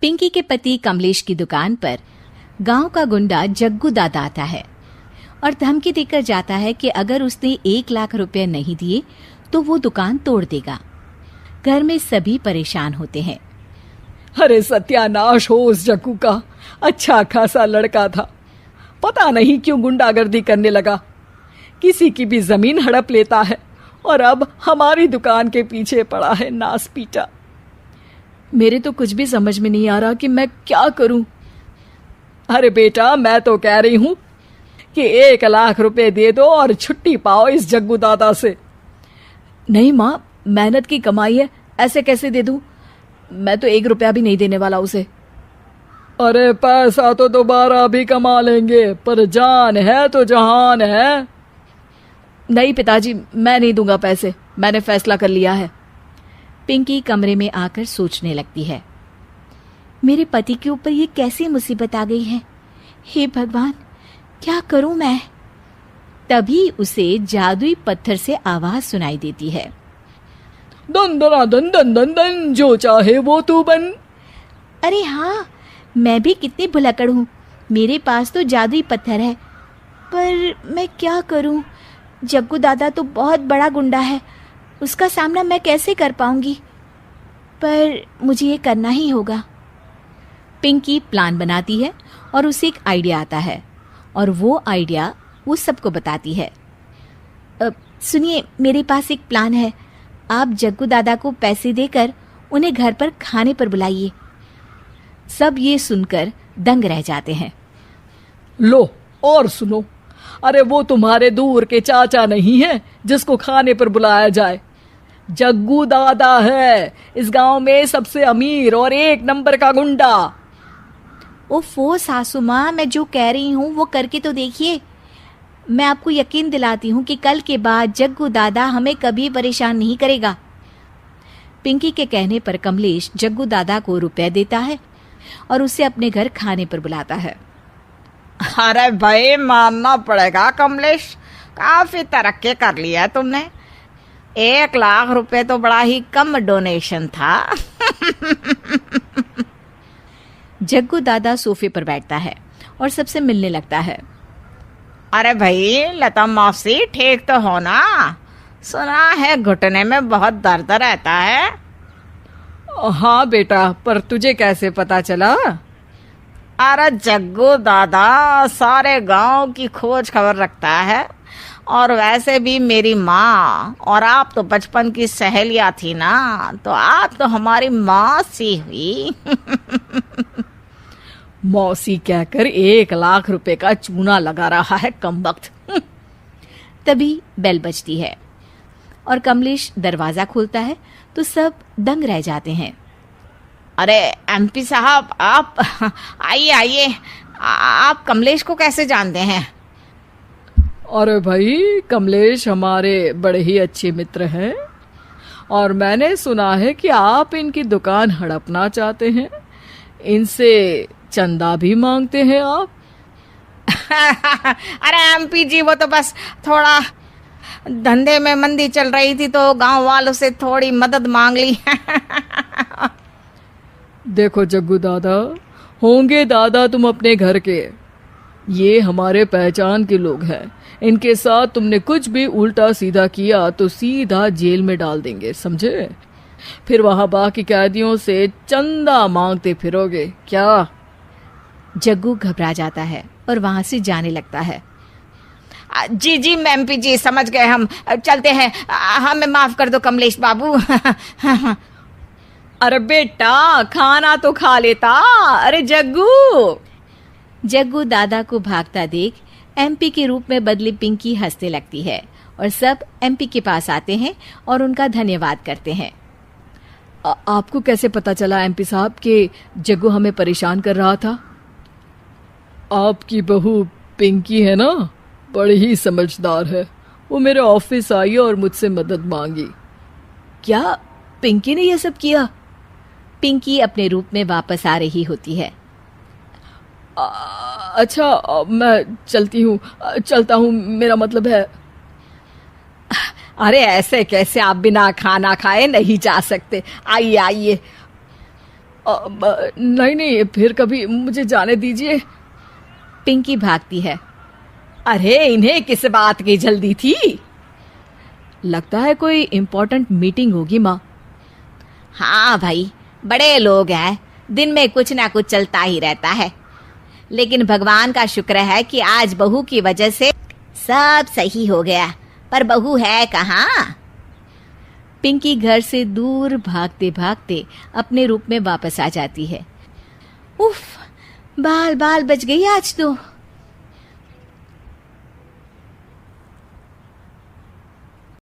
पिंकी के पति कमलेश की दुकान पर गांव का गुंडा जग्गू दादा आता है और धमकी देकर जाता है कि अगर उसने 1 लाख रुपए नहीं दिए तो वो दुकान तोड़ देगा। घर में सभी परेशान होते हैं। अरे सत्यानाश हो उस जग्गू का, अच्छा खासा लड़का था, पता नहीं क्यों गुंडागर्दी करने लगा, किसी की भी जमीन हड़प लेता है और अब हमारी दुकान के पीछे पड़ा है नास पीटा। मेरे तो कुछ भी समझ में नहीं आ रहा कि मैं क्या करूं। अरे बेटा, मैं तो कह रही हूं कि 1 लाख रुपए दे दो और छुट्टी पाओ इस जग्गू दादा से। नहीं माँ, मेहनत की कमाई है, ऐसे कैसे दे दूं? मैं तो 1 रुपया भी नहीं देने वाला उसे। अरे पैसा तो दोबारा भी कमा लेंगे, पर जान है तो जहान है। नहीं पिताजी, मैं नहीं दूंगा पैसे, मैंने फैसला कर लिया है। पिंकी कमरे में आकर सोचने लगती है, मेरे पति के ऊपर ये कैसी मुसीबत आ गई है। हे भगवान, क्या करूं मैं? तभी उसे जादुई पत्थर से आवाज सुनाई देती है, दन दना दन दन दन दन, जो चाहे वो तू बन। अरे हाँ, मैं भी कितनी भुलक्कड़ हूँ, मेरे पास तो जादुई पत्थर है, पर मैं क्या करूं? जग्गू दादा तो बहुत बड़ा गुंडा है, उसका सामना मैं कैसे कर पाऊंगी? पर मुझे ये करना ही होगा। पिंकी प्लान बनाती है और उसे एक आइडिया आता है और वो आइडिया वो सबको बताती है। सुनिए, मेरे पास एक प्लान है, आप जग्गू दादा को पैसे देकर उन्हें घर पर खाने पर बुलाइए। सब ये सुनकर दंग रह जाते हैं। लो और सुनो, अरे वो तुम्हारे दूर के चाचा नहीं है जिसको खाने पर बुलाया जाए, जग्गू दादा है, इस गांव में सबसे अमीर और 1 नंबर का गुंडा। ओफो सासू माँ, मैं जो कह रही हूँ वो करके तो देखिए। मैं आपको यकीन दिलाती हूँ कि कल के बाद जग्गू दादा हमें कभी परेशान नहीं करेगा। पिंकी के कहने पर कमलेश जग्गू दादा को रुपए देता है और उसे अपने घर खाने पर बुलाता है। अरे भाई, मानना पड़ेगा कमलेश, काफी तरक्की कर लिया है तुमने। 1 लाख रुपए तो बड़ा ही कम डोनेशन था। जग्गू दादा सोफे पर बैठता है और सबसे मिलने लगता है। अरे भाई, लता मौसी ठीक तो हो ना? सुना है घुटने में बहुत दर्द रहता है। हाँ बेटा, पर तुझे कैसे पता चला? अरे जग्गू दादा सारे गांव की खोज खबर रखता है, और वैसे भी मेरी माँ और आप तो बचपन की सहेलियां थी ना, तो आप तो हमारी मौसी हुई। मौसी कहकर 1 लाख रुपए का चूना लगा रहा है कमबख्त। तभी बेल बजती है और कमलेश दरवाजा खोलता है तो सब दंग रह जाते हैं। अरे एमपी साहब, आप आइए आइए, आप कमलेश को कैसे जानते हैं? अरे भाई, कमलेश हमारे बड़े ही अच्छे मित्र हैं और मैंने सुना है कि आप इनकी दुकान हड़पना चाहते हैं, इनसे चंदा भी मांगते हैं आप। अरे एमपी जी, वो तो बस थोड़ा धंधे में मंदी चल रही थी तो गांव वालों से थोड़ी मदद मांग ली। देखो जग्गू दादा, होंगे दादा तुम अपने घर के, ये हमारे पहचान के लोग हैं, इनके साथ तुमने कुछ भी उल्टा सीधा किया तो सीधा जेल में डाल देंगे, समझे? फिर वहां बाकी कैदियों से चंदा मांगते फिरोगे क्या? जग्गू घबरा जाता है और वहां से जाने लगता है। जी जी एमपी जी, समझ गए, हम चलते हैं, हमें माफ कर दो कमलेश बाबू। अरे बेटा, खाना तो खा लेता। अरे जग्गू। जग्गू दादा को भागता देख एमपी के रूप में बदली पिंकी हंसने लगती है और सब एमपी के पास आते हैं और उनका धन्यवाद करते हैं। आपको कैसे पता चला एमपी साहब कि जग्गू हमें परेशान कर रहा था? आपकी बहू पिंकी है ना, बड़ी ही समझदार है, वो मेरे ऑफिस आई और मुझसे मदद मांगी। क्या पिंकी ने यह सब किया? पिंकी अपने रूप में वापस आ रही होती है। अच्छा, मैं चलता हूँ, मेरा मतलब है। अरे ऐसे कैसे, आप बिना खाना खाए नहीं जा सकते, आइए आइए। नहीं नहीं, फिर कभी, मुझे जाने दीजिए। पिंकी भागती है। अरे इन्हें किस बात की जल्दी थी? लगता है कोई इम्पोर्टेंट मीटिंग होगी माँ। हाँ भाई, बड़े लोग हैं, दिन में कुछ ना कुछ चलता ही रहता है। लेकिन भगवान का शुक्र है कि आज बहू की वजह से सब सही हो गया। पर बहू है कहाँ? पिंकी घर से दूर भागते भागते अपने रूप में वापस आ जाती है। उफ, बाल बाल बच गई आज तो।